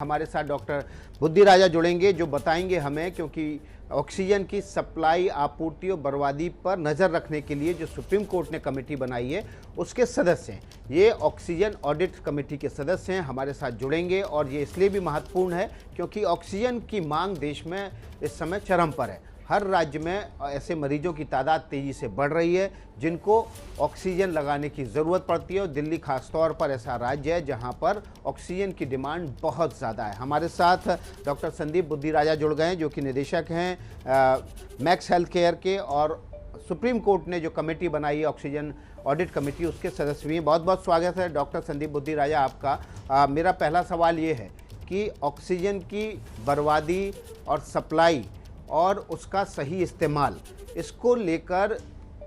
हमारे साथ डॉक्टर बुद्धि राजा जुड़ेंगे जो बताएंगे हमें, क्योंकि ऑक्सीजन की सप्लाई, आपूर्ति और बर्बादी पर नज़र रखने के लिए जो सुप्रीम कोर्ट ने कमेटी बनाई है उसके सदस्य हैं। ये ऑक्सीजन ऑडिट कमेटी के सदस्य हैं, हमारे साथ जुड़ेंगे। और ये इसलिए भी महत्वपूर्ण है क्योंकि ऑक्सीजन की मांग देश में इस समय चरम पर है। हर राज्य में ऐसे मरीजों की तादाद तेज़ी से बढ़ रही है जिनको ऑक्सीजन लगाने की ज़रूरत पड़ती है, और दिल्ली खासतौर पर ऐसा राज्य है जहां पर ऑक्सीजन की डिमांड बहुत ज़्यादा है। हमारे साथ डॉक्टर संदीप बुद्धि राजा जुड़ गए हैं जो कि निदेशक हैं मैक्स हेल्थ केयर के, और सुप्रीम कोर्ट ने जो कमेटी बनाई है ऑक्सीजन ऑडिट कमेटी उसके सदस्य भी हैं। बहुत बहुत स्वागत है डॉक्टर संदीप बुद्धि राजा आपका। मेरा पहला सवाल ये है कि ऑक्सीजन की बर्बादी और सप्लाई और उसका सही इस्तेमाल, इसको लेकर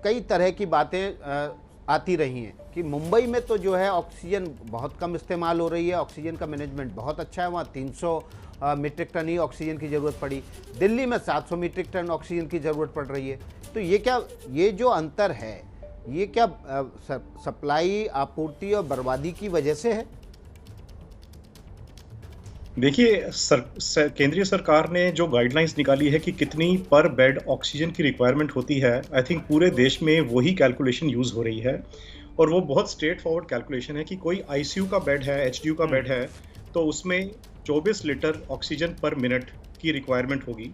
कई तरह की बातें आती रही हैं कि मुंबई में तो जो है ऑक्सीजन बहुत कम इस्तेमाल हो रही है, ऑक्सीजन का मैनेजमेंट बहुत अच्छा है, वहाँ 300 मीट्रिक टन ही ऑक्सीजन की ज़रूरत पड़ी। दिल्ली में 700 मीट्रिक टन ऑक्सीजन की ज़रूरत पड़ रही है। तो ये जो अंतर है, ये क्या सप्लाई, आपूर्ति और बर्बादी की वजह से है? देखिए, केंद्रीय सरकार ने जो गाइडलाइंस निकाली है कि कितनी पर बेड ऑक्सीजन की रिक्वायरमेंट होती है, आई थिंक पूरे देश में वही कैलकुलेशन यूज़ हो रही है। और वो बहुत स्ट्रेट फॉरवर्ड कैलकुलेशन है कि कोई आईसीयू का बेड है, एचडीयू का बेड है, तो उसमें 24 लीटर ऑक्सीजन पर मिनट की रिक्वायरमेंट होगी,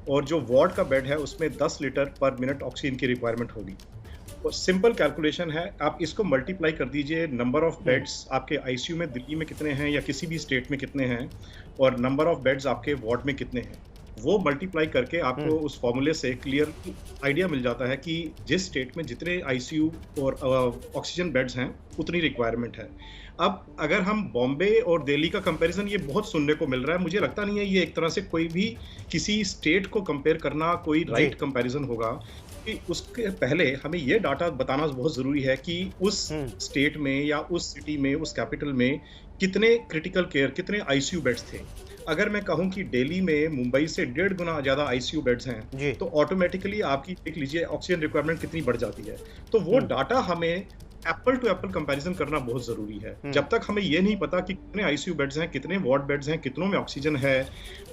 और जो वार्ड का बेड है उसमें 10 लीटर पर मिनट ऑक्सीजन की रिक्वायरमेंट होगी। सिंपल कैलकुलेशन है, आप इसको मल्टीप्लाई कर दीजिए नंबर ऑफ बेड्स आपके आईसीयू में दिल्ली में कितने हैं या किसी भी स्टेट में कितने हैं, और नंबर ऑफ बेड्स आपके वार्ड में कितने हैं। वो मल्टीप्लाई करके आपको उस फॉर्मूले से क्लियर आइडिया मिल जाता है कि जिस स्टेट में जितने आईसीयू और ऑक्सीजन बेड्स हैं उतनी रिक्वायरमेंट है। अब अगर हम बॉम्बे और दिल्ली का कंपैरिजन, ये बहुत सुनने को मिल रहा है, मुझे लगता नहीं है ये एक तरह से कोई भी किसी स्टेट को कंपेयर करना कोई राइट कंपैरिजन होगा। कि उसके पहले हमें ये डाटा बताना बहुत ज़रूरी है कि उस स्टेट में या उस सिटी में, उस कैपिटल में कितने क्रिटिकल केयर, कितने आईसीयू बेड्स थे। अगर मैं कहूं कि दिल्ली में मुंबई से 1.5 गुना ज़्यादा आईसीयू बेड्स हैं, तो ऑटोमेटिकली आपकी देख लीजिए ऑक्सीजन रिक्वायरमेंट कितनी बढ़ जाती है। तो वो डाटा हमें एप्पल टू एप्पल कंपैरिजन करना बहुत जरूरी है। जब तक हमें ये नहीं पता कि कितने आईसीयू बेड्स हैं, कितने वार्ड बेड्स हैं, कितनों में ऑक्सीजन है,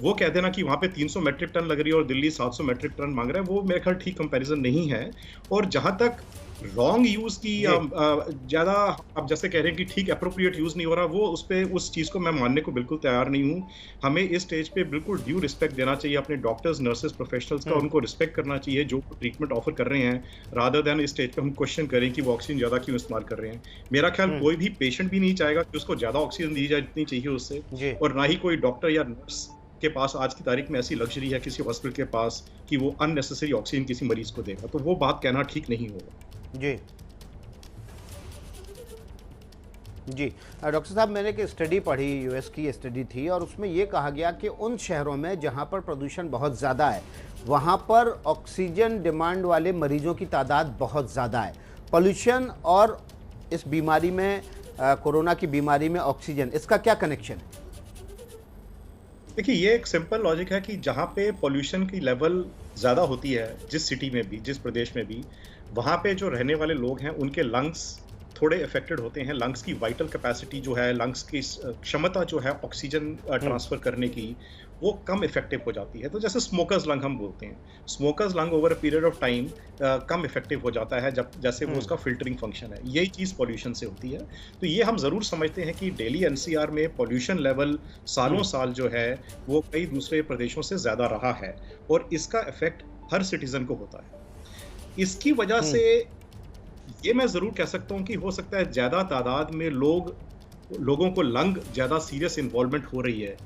वो कह देना कि वहाँ पे 300 मीट्रिक टन लग रही है और दिल्ली 700 मीट्रिक टन मांग रहा है, वो मेरे ख्याल ठीक कंपैरिजन नहीं है। और जहाँ तक रॉन्ग यूज की ज्यादा आप जैसे कह रहे हैं कि ठीक अप्रोप्रिएट यूज नहीं हो रहा, वो उस चीज को मैं मानने को बिल्कुल तैयार नहीं हूँ। हमें इस स्टेज पे बिल्कुल ड्यू रिस्पेक्ट देना चाहिए अपने डॉक्टर्स, नर्सेस, प्रोफेशनल्स का। उनको रिस्पेक्ट करना चाहिए जो ट्रीटमेंट ऑफर कर रहे हैं, रादर देन इस स्टेज पे हम क्वेश्चन करें कि वो ऑक्सीजन ज्यादा क्यों इस्तेमाल कर रहे हैं। मेरा ख्याल कोई भी पेशेंट भी नहीं चाहेगा कि उसको ज्यादा ऑक्सीजन दी जाए जितनी चाहिए उससे, और ना ही कोई डॉक्टर या नर्स के पास आज की तारीख में ऐसी लग्जरी है किसी हॉस्पिटल के पास कि वो अननेसेसरी ऑक्सीजन किसी मरीज को देगा। तो वो बात कहना ठीक नहीं होगा। जी डॉक्टर साहब, मैंने एक स्टडी पढ़ी, यूएस की स्टडी थी, और उसमें ये कहा गया कि उन शहरों में जहां पर प्रदूषण बहुत ज़्यादा है वहां पर ऑक्सीजन डिमांड वाले मरीजों की तादाद बहुत ज़्यादा है। पोल्यूशन और इस बीमारी में, कोरोना की बीमारी में ऑक्सीजन, इसका क्या कनेक्शन है? देखिए, ये एक सिंपल लॉजिक है कि जहाँ पे पोल्यूशन की लेवल ज़्यादा होती है, जिस सिटी में भी, जिस प्रदेश में भी, वहाँ पे जो रहने वाले लोग हैं उनके लंग्स थोड़े अफेक्टेड होते हैं। लंग्स की वाइटल कैपेसिटी जो है, लंग्स की क्षमता जो है ऑक्सीजन ट्रांसफर करने की, वो कम इफेक्टिव हो जाती है। तो जैसे स्मोकर्स लंग हम बोलते हैं, smokers lung over a period of time come effective हो जाता है जब जैसे वो उसका फिल्टरिंग फंक्शन है। यही चीज़ पॉल्यूशन से होती है। तो ये हम ज़रूर समझते हैं कि दिल्ली एनसीआर में पॉल्यूशन लेवल सालों साल जो है वो कई दूसरे प्रदेशों से ज़्यादा रहा है, और इसका इफेक्ट हर सिटीजन को होता है। इसकी वजह से ये मैं ज़रूर कह सकता हूँ कि हो सकता है ज़्यादा तादाद में लोगों को लंग ज़्यादा सीरियस इन्वॉल्वमेंट हो रही है,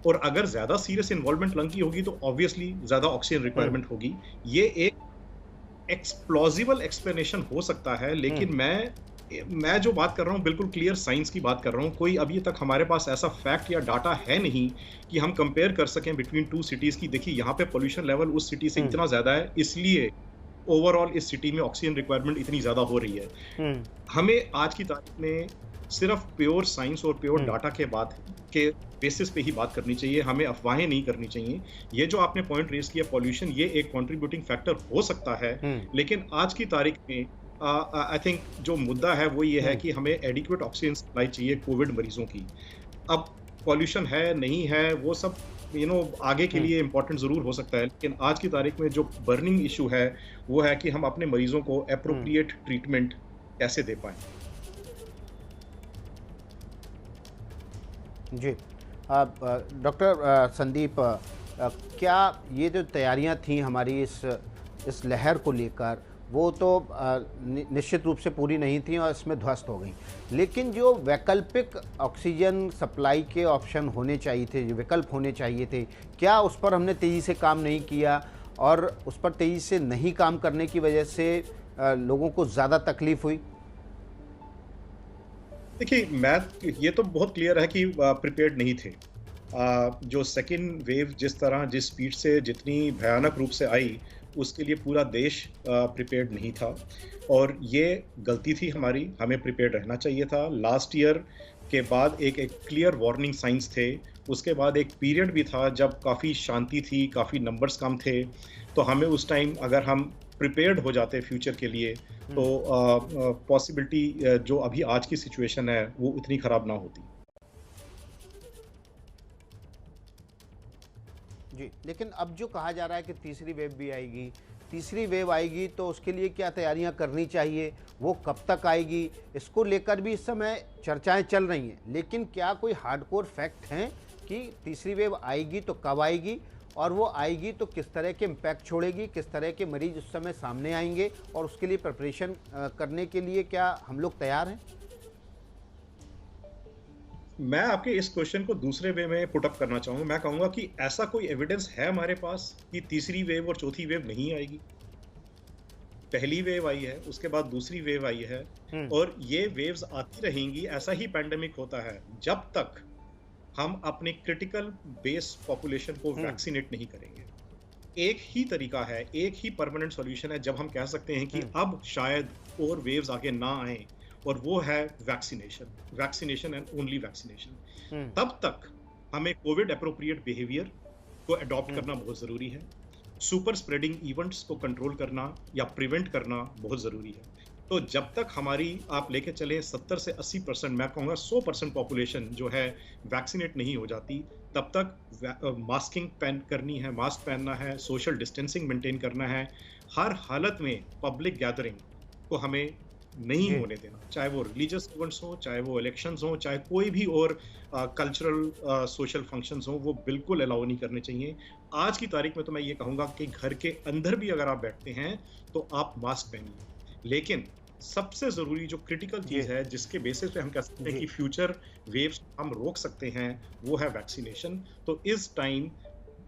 और अगर ज़्यादा सीरियस इन्वॉल्वमेंट लंग की होगी तो ऑब्वियसली ज़्यादा ऑक्सीजन रिक्वायरमेंट होगी। ये एक एक्सप्लॉजिबल एक्सप्लेनेशन हो सकता है, लेकिन मैं जो बात कर रहा हूँ बिल्कुल क्लियर साइंस की बात कर रहा हूँ। कोई अभी तक हमारे पास ऐसा फैक्ट या डाटा है नहीं कि हम कंपेयर कर सकें बिटवीन 2 सिटीज़ की देखिए यहाँ पे पोल्यूशन लेवल उस सिटी से इतना ज़्यादा है, इसलिए ओवरऑल इस सिटी में ऑक्सीजन रिक्वायरमेंट इतनी ज़्यादा हो रही है। हमें आज की तारीख में सिर्फ प्योर साइंस और प्योर डाटा के बेसिस पे ही बात करनी चाहिए, हमें अफवाहें नहीं करनी चाहिए। ये जो आपने पॉइंट रेज किया पॉल्यूशन, ये एक कंट्रीब्यूटिंग फैक्टर हो सकता है, लेकिन आज की तारीख में आई थिंक जो मुद्दा है वो ये है कि हमें एडिक्वेट ऑक्सीजन सप्लाई चाहिए कोविड मरीजों की। अब पॉल्यूशन है नहीं है वो सब आगे के लिए इम्पोर्टेंट ज़रूर हो सकता है, लेकिन आज की तारीख में जो बर्निंग इशू है वो है कि हम अपने मरीजों को एप्रोप्रिएट ट्रीटमेंट कैसे दे पाएं। जी। डॉक्टर संदीप, क्या ये जो तैयारियां थी हमारी इस लहर को लेकर, वो तो निश्चित रूप से पूरी नहीं थी और इसमें ध्वस्त हो गई, लेकिन जो वैकल्पिक ऑक्सीजन सप्लाई के ऑप्शन होने चाहिए थे, जो विकल्प होने चाहिए थे, क्या उस पर हमने तेज़ी से काम नहीं किया और उस पर तेज़ी से नहीं काम करने की वजह से लोगों को ज़्यादा तकलीफ हुई? देखिए, ये तो बहुत क्लियर है कि प्रिपेयर्ड नहीं थे। जो सेकेंड वेव जिस तरह जिस स्पीड से जितनी भयानक रूप से आई, उसके लिए पूरा देश प्रिपेयर्ड नहीं था और ये गलती थी हमारी, हमें प्रिपेयर्ड रहना चाहिए था। लास्ट ईयर के बाद एक क्लियर वार्निंग साइंस थे, उसके बाद एक पीरियड भी था जब काफ़ी शांति थी, काफ़ी नंबर्स कम थे, तो हमें उस टाइम अगर हम प्रिपेयर्ड हो जाते फ्यूचर के लिए तो पॉसिबिलिटी जो अभी आज की सिचुएशन है वो इतनी ख़राब ना होती। जी, लेकिन अब जो कहा जा रहा है कि तीसरी वेव भी आएगी, तीसरी वेव आएगी तो उसके लिए क्या तैयारियां करनी चाहिए, वो कब तक आएगी, इसको लेकर भी इस समय चर्चाएं चल रही हैं, लेकिन क्या कोई हार्डकोर फैक्ट हैं कि तीसरी वेव आएगी तो कब आएगी और वो आएगी तो किस तरह के इम्पैक्ट छोड़ेगी, किस तरह के मरीज उस समय सामने आएंगे और उसके लिए प्रिपरेशन करने के लिए क्या हम लोग तैयार हैं? मैं आपके इस क्वेश्चन को दूसरे वे में पुट अप करना चाहूँगा। मैं कहूँगा कि ऐसा कोई एविडेंस है हमारे पास कि तीसरी वेव और चौथी वेव नहीं आएगी। पहली वेव आई है, उसके बाद दूसरी वेव आई है और ये वेव्स आती रहेंगी। ऐसा ही पैंडेमिक होता है जब तक हम अपने क्रिटिकल बेस पॉपुलेशन को वैक्सीनेट नहीं करेंगे। एक ही तरीका है, एक ही परमानेंट सॉल्यूशन है जब हम कह सकते हैं कि अब शायद और वेव्स आगे ना आए, और वो है वैक्सीनेशन एंड ओनली वैक्सीनेशन। तब तक हमें कोविड एप्रोप्रिएट बिहेवियर को अडॉप्ट करना बहुत जरूरी है। सुपर स्प्रेडिंग इवेंट्स को कंट्रोल करना या प्रिवेंट करना बहुत जरूरी है। तो जब तक हमारी आप लेके चले 70 से 80%, मैं कहूँगा 100% पॉपुलेशन जो है वैक्सीनेट नहीं हो जाती, तब तक मास्किंग करनी है, मास्क पहनना है, सोशल डिस्टेंसिंग मेंटेन करना है। हर हालत में पब्लिक गैदरिंग को हमें नहीं होने देना, चाहे वो रिलीजियस इवेंट्स हो, चाहे वो इलेक्शंस हो, चाहे कोई भी और कल्चरल सोशल फंक्शंस हो, वो बिल्कुल अलाउ नहीं करने चाहिए। आज की तारीख में तो मैं ये कहूँगा कि घर के अंदर भी अगर आप बैठते हैं तो आप मास्क पहनिए, लेकिन सबसे ज़रूरी जो क्रिटिकल चीज़ है जिसके बेसिस पे हम कह सकते हैं कि फ्यूचर वेव्स हम रोक सकते हैं, वो है वैक्सीनेशन। तो इस टाइम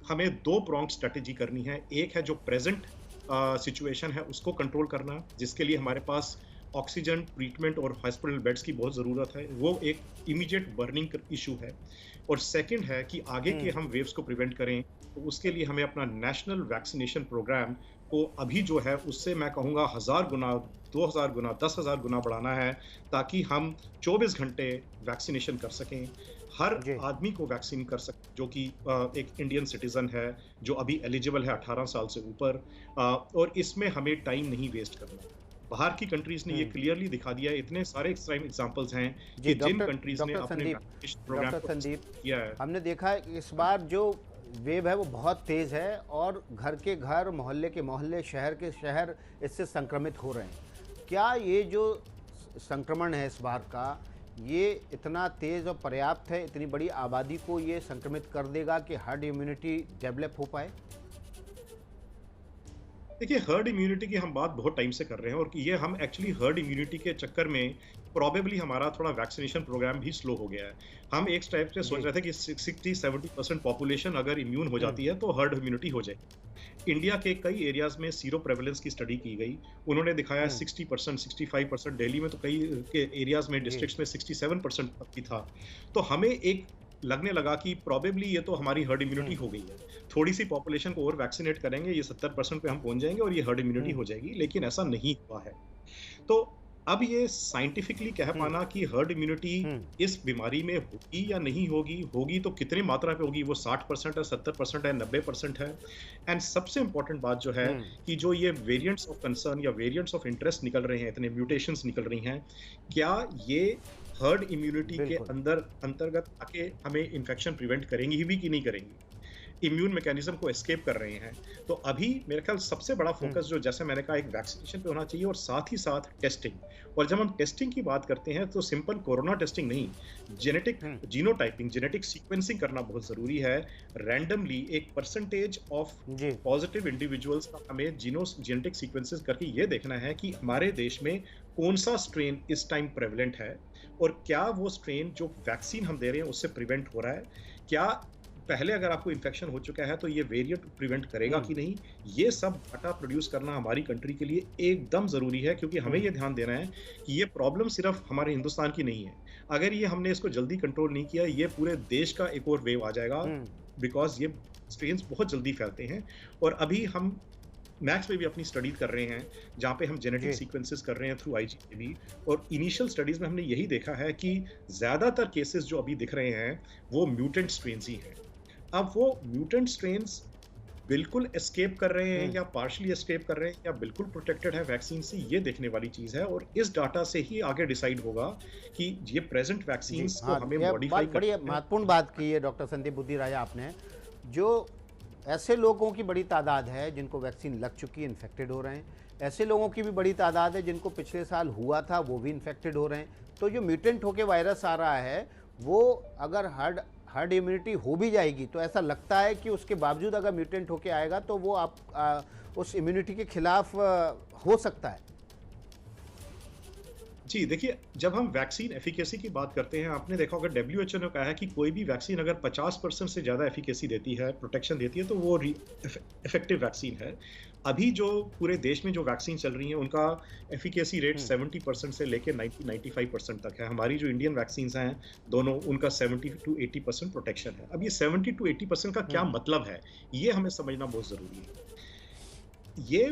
हमें 2 प्रोंग स्ट्रेटेजी करनी है। एक है जो प्रेजेंट सिचुएशन है उसको कंट्रोल करना, जिसके लिए हमारे पास ऑक्सीजन ट्रीटमेंट और हॉस्पिटल बेड्स की बहुत ज़रूरत है, वो एक इमीडिएट बर्निंग इशू है। और सेकंड है कि आगे के हम वेव्स को प्रिवेंट करें, तो उसके लिए हमें अपना नेशनल वैक्सीनेशन प्रोग्राम को अभी जो है उससे मैं कहूँगा 1000 गुना, 2000 गुना, 10,000 गुना बढ़ाना है, ताकि हम 24 घंटे वैक्सीनेशन कर सकें, हर आदमी को वैक्सीन कर सकें जो कि एक इंडियन सिटीजन है, जो अभी एलिजिबल है 18 साल से ऊपर। और इसमें हमें टाइम नहीं वेस्ट करना। बाहर की कंट्रीज ने ये क्लियरली दिखा दिया है, इतने सारे एग्जांपल्स हैं कि जिन कंट्रीज ने अपने प्रोग्राम को किया है। हमने देखा है इस बार जो वेव है वो बहुत तेज़ है और घर के घर, मोहल्ले के मोहल्ले, शहर के शहर इससे संक्रमित हो रहे हैं। क्या ये जो संक्रमण है इस बार का, ये इतना तेज़ और पर्याप्त है, इतनी बड़ी आबादी को ये संक्रमित कर देगा कि हर्ड इम्यूनिटी डेवलप हो पाए? देखिए, हर्ड इम्यूनिटी की हम बात बहुत टाइम से कर रहे हैं और ये हम एक्चुअली हर्ड इम्यूनिटी के चक्कर में प्रॉबेबली हमारा थोड़ा वैक्सीनेशन प्रोग्राम भी स्लो हो गया है। हम एक टाइप से सोच रहे थे कि 60-70% पॉपुलेशन अगर इम्यून हो जाती है तो हर्ड इम्यूनिटी हो जाएगी। इंडिया के कई एरियाज में सीरो प्रेवलेंस की स्टडी की गई, उन्होंने दिखाया 60%, 65%, दिल्ली में तो कई के एरियाज में, डिस्ट्रिक्ट्स में 67% तक भी था। तो हमें एक लगने लगा कि प्रॉबेबली ये तो हमारी हर्ड इम्यूनिटी हो गई है, थोड़ी सी पॉपुलेशन को और वैक्सीनेट करेंगे, ये 70% पे हम पहुंच जाएंगे और ये हर्ड इम्यूनिटी हो जाएगी, लेकिन ऐसा नहीं हुआ है। तो अब ये साइंटिफिकली कह पाना कि हर्ड इम्यूनिटी इस बीमारी में होगी या नहीं होगी, होगी तो कितनी मात्रा पे होगी, वो 60% है, 70% है, 90% है। एंड सबसे इंपॉर्टेंट बात जो है कि जो ये वेरिएंट्स ऑफ कंसर्न या वेरिएंट्स ऑफ इंटरेस्ट निकल रहे हैं, इतने म्यूटेशंस निकल रही हैं, क्या ये हर्ड इम्यूनिटी के बिल्कुल। अंतर्गत आके हमें इन्फेक्शन प्रिवेंट करेंगी भी कि नहीं करेंगी, इम्यून मैकेनिज्म को एस्केप कर रहे हैं। तो अभी मेरे ख्याल सबसे बड़ा फोकस जो जैसे मैंने कहा एक वैक्सीनेशन पे होना चाहिए और साथ ही साथ टेस्टिंग। और जब हम टेस्टिंग की बात करते हैं तो सिंपल कोरोना टेस्टिंग नहीं, जेनेटिक जीनोटाइपिंग, जेनेटिक सीक्वेंसिंग करना बहुत जरूरी है। रैंडमली एक परसेंटेज ऑफ जी। पॉजिटिव इंडिविजुअल्स का हमें जेनेटिक सीक्वेंसेस करके ये देखना है कि हमारे देश में कौन सा स्ट्रेन इस टाइम प्रेवलेंट है और क्या वो स्ट्रेन जो वैक्सीन हम दे रहे हैं उससे प्रिवेंट हो रहा है, क्या पहले अगर आपको इन्फेक्शन हो चुका है तो ये वेरिएंट प्रिवेंट करेगा कि नहीं। ये सब डाटा प्रोड्यूस करना हमारी कंट्री के लिए एकदम जरूरी है, क्योंकि हमें ये ध्यान देना है कि ये प्रॉब्लम सिर्फ हमारे हिंदुस्तान की नहीं है। अगर ये हमने इसको जल्दी कंट्रोल नहीं किया, ये पूरे देश का एक और वेव आ जाएगा, बिकॉज ये स्ट्रेन्स बहुत जल्दी फैलते हैं। और अभी हम मैक्स में भी अपनी स्टडी कर रहे हैं जहाँ पे हम जेनेटिक सीक्वेंसेस कर रहे हैं थ्रू आईजीएबी, और इनिशियल स्टडीज में हमने यही देखा है कि ज्यादातर केसेस जो अभी दिख रहे हैं वो म्यूटेंट स्ट्रेन्स ही हैं। अब वो म्यूटेंट स्ट्रेन्स बिल्कुल एस्केप कर रहे हैं या पार्शियली एस्केप कर रहे हैं या बिल्कुल प्रोटेक्टेड है वैक्सीन से, ये देखने वाली चीज है। और इस डाटा से ही आगे डिसाइड होगा कि ये प्रेजेंट वैक्सीन को हमें मॉडिफाई बड़ी महत्वपूर्ण बात की है डॉक्टर संदीप बुद्धिराजा आपने। जो ऐसे लोगों की बड़ी तादाद है जिनको वैक्सीन लग चुकी है, इन्फेक्टेड हो रहे हैं, ऐसे लोगों की भी बड़ी तादाद है जिनको पिछले साल हुआ था वो भी इन्फेक्टेड हो रहे हैं। तो जो म्यूटेंट होके वायरस आ रहा है वो अगर हर्ड इम्यूनिटी हो भी जाएगी तो ऐसा लगता है कि उसके बावजूद अगर म्यूटेंट होके आएगा तो वो उस इम्यूनिटी के खिलाफ हो सकता है। जी देखिए, जब हम वैक्सीन एफिकेसी की बात करते हैं, आपने देखा होगा WHO ने कहा है कि कोई भी वैक्सीन अगर 50% से ज़्यादा एफिकेसी देती है, प्रोटेक्शन देती है, तो वो इफेक्टिव वैक्सीन है। अभी जो पूरे देश में जो वैक्सीन चल रही हैं उनका एफिकेसी रेट 70% से लेकर 90-95% तक है। हमारी जो इंडियन वैक्सीन हैं दोनों, उनका 70 to 80% प्रोटेक्शन है। अब ये 70 to 80% का क्या मतलब है, ये हमें समझना बहुत ज़रूरी है। ये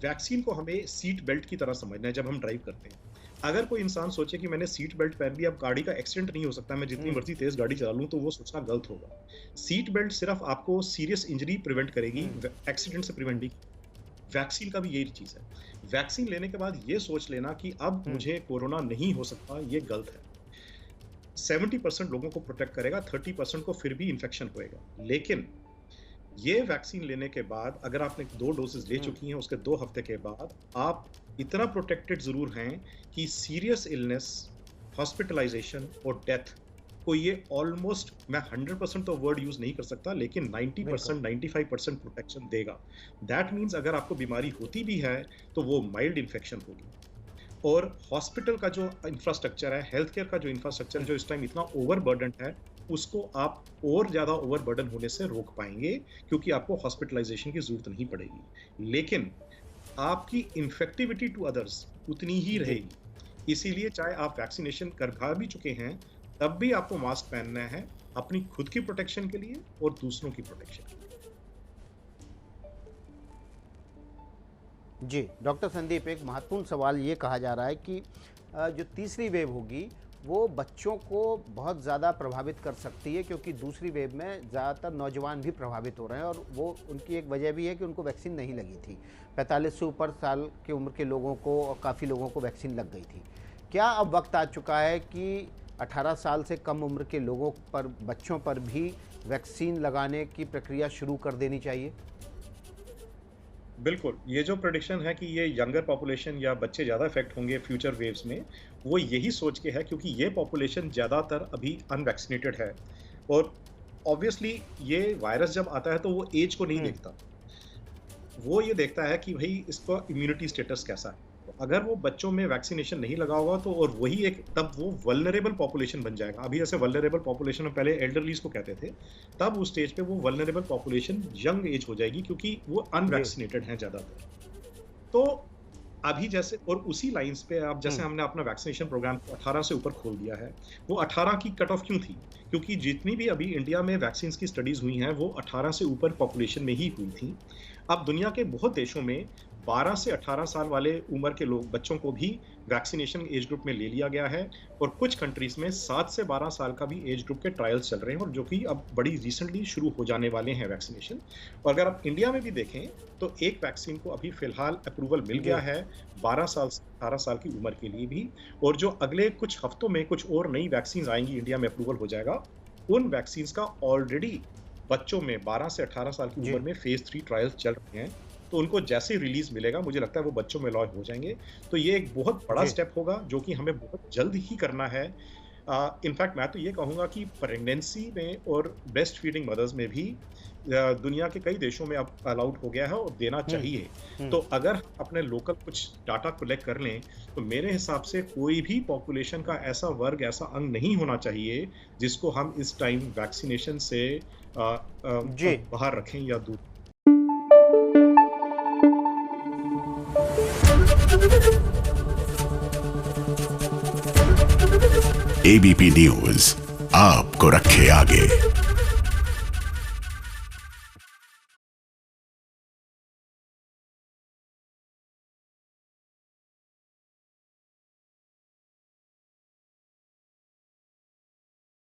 वैक्सीन को हमें सीट बेल्ट की तरह समझना है। जब हम ड्राइव करते हैं, अगर कोई इंसान सोचे कि मैंने सीट बेल्ट पहन ली, अब गाड़ी का एक्सीडेंट नहीं हो सकता, मैं जितनी मर्जी तेज गाड़ी चला लूं, तो वो सोचना गलत होगा। सीट बेल्ट सिर्फ आपको सीरियस इंजरी प्रिवेंट करेगी, एक्सीडेंट से प्रिवेंट नहीं। वैक्सीन का भी यही चीज है। वैक्सीन लेने के बाद ये सोच लेना कि अब मुझे कोरोना नहीं हो सकता, ये गलत है। 70% लोगों को प्रोटेक्ट करेगा, 30% को फिर भी इन्फेक्शन होएगा। लेकिन ये वैक्सीन लेने के बाद अगर आपने 2 डोजेस ले चुकी हैं, उसके 2 हफ्ते के बाद आप इतना प्रोटेक्टेड जरूर हैं कि सीरियस इलनेस, हॉस्पिटलाइजेशन और डेथ को ये ऑलमोस्ट, मैं 100% तो वर्ड यूज नहीं कर सकता, लेकिन 90% 95% प्रोटेक्शन देगा। दैट मीन्स अगर आपको बीमारी होती भी है तो वो माइल्ड इन्फेक्शन होगी। और हॉस्पिटल का जो इंफ्रास्ट्रक्चर है, हेल्थ केयर का जो इंफ्रास्ट्रक्चर जो इस टाइम इतना ओवरबर्डन है, उसको आप और ज्यादा ओवरबर्डन होने से रोक पाएंगे, क्योंकि आपको हॉस्पिटलाइजेशन की जरूरत नहीं पड़ेगी। लेकिन आपकी इन्फेक्टिविटी टू अदर्स उतनी ही रहेगी। इसीलिए चाहे आप वैक्सीनेशन करवा भी चुके हैं, तब भी आपको मास्क पहनना है, अपनी खुद की प्रोटेक्शन के लिए और दूसरों की प्रोटेक्शन के लिए। जी डॉक्टर संदीप, एक महत्वपूर्ण सवाल ये कहा जा रहा है कि जो तीसरी वेव होगी वो बच्चों को बहुत ज़्यादा प्रभावित कर सकती है, क्योंकि दूसरी वेव में ज़्यादातर नौजवान भी प्रभावित हो रहे हैं और वो उनकी एक वजह भी है कि उनको वैक्सीन नहीं लगी थी। 45 से ऊपर साल की उम्र के लोगों को और काफ़ी लोगों को वैक्सीन लग गई थी। क्या अब वक्त आ चुका है कि 18 साल से कम उम्र के लोगों पर, बच्चों पर भी वैक्सीन लगाने की प्रक्रिया शुरू कर देनी चाहिए? बिल्कुल, ये जो प्रेडिक्शन है कि ये यंगर पॉपुलेशन या बच्चे ज़्यादा इफेक्ट होंगे फ्यूचर वेव्स में, वो यही सोच के है क्योंकि ये पॉपुलेशन ज़्यादातर अभी अनवैक्सीनेटेड है। और ऑब्वियसली ये वायरस जब आता है तो वो एज को नहीं देखता, वो ये देखता है कि भाई इसका इम्यूनिटी स्टेटस कैसा है। अगर वो बच्चों में वैक्सीनेशन नहीं लगा होगा तो, और वही एक, तब वो वल्नरेबल पॉपुलेशन बन जाएगा। अभी जैसे वल्नरेबल पॉपुलेशन में पहले एल्डरलीज को कहते थे, तब उस स्टेज पे वो वल्नरेबल पॉपुलेशन यंग एज हो जाएगी, क्योंकि वो अनवैक्सीनेटेड हैं ज्यादातर। तो अभी जैसे, और उसी लाइंस पे आप जैसे हमने अपना वैक्सीनेशन प्रोग्राम 18 से ऊपर खोल दिया है। वो 18 की कट ऑफ क्यों थी? क्योंकि जितनी भी अभी इंडिया में वैक्सीन की स्टडीज हुई हैं वो 18 से ऊपर पॉपुलेशन में ही हुई थी। अब दुनिया के बहुत देशों में 12 से 18 साल वाले उम्र के लोग बच्चों को भी वैक्सीनेशन एज ग्रुप में ले लिया गया है और कुछ कंट्रीज में 7 से 12 साल का भी एज ग्रुप के ट्रायल्स चल रहे हैं और जो कि अब बड़ी रिसेंटली शुरू हो जाने वाले हैं वैक्सीनेशन। और अगर आप इंडिया में भी देखें तो एक वैक्सीन को अभी फिलहाल अप्रूवल मिल गया है 12 साल से 18 साल की उम्र के लिए भी, और जो अगले कुछ हफ्तों में कुछ और नई वैक्सीन आएंगी, इंडिया में अप्रूवल हो जाएगा, उन वैक्सीन का ऑलरेडी बच्चों में 12 से 18 साल की उम्र में फेज 3 ट्रायल्स चल रहे हैं। तो उनको जैसे रिलीज मिलेगा मुझे लगता है वो बच्चों में लॉन्च हो जाएंगे। तो ये एक बहुत बड़ा स्टेप होगा जो कि हमें बहुत जल्द ही करना है। इनफैक्ट मैं तो ये कहूँगा कि प्रेगनेंसी में और ब्रेस्ट फीडिंग मदर्स में भी दुनिया के कई देशों में अब अलाउड हो गया है और देना चाहिए। तो अगर अपने लोकल कुछ डाटा कलेक्ट कर लें तो मेरे हिसाब से कोई भी पॉपुलेशन का ऐसा वर्ग, ऐसा अंग नहीं होना चाहिए जिसको हम इस टाइम वैक्सीनेशन से बाहर रखें या दूर। एबीपी न्यूज आपको रखे आगे।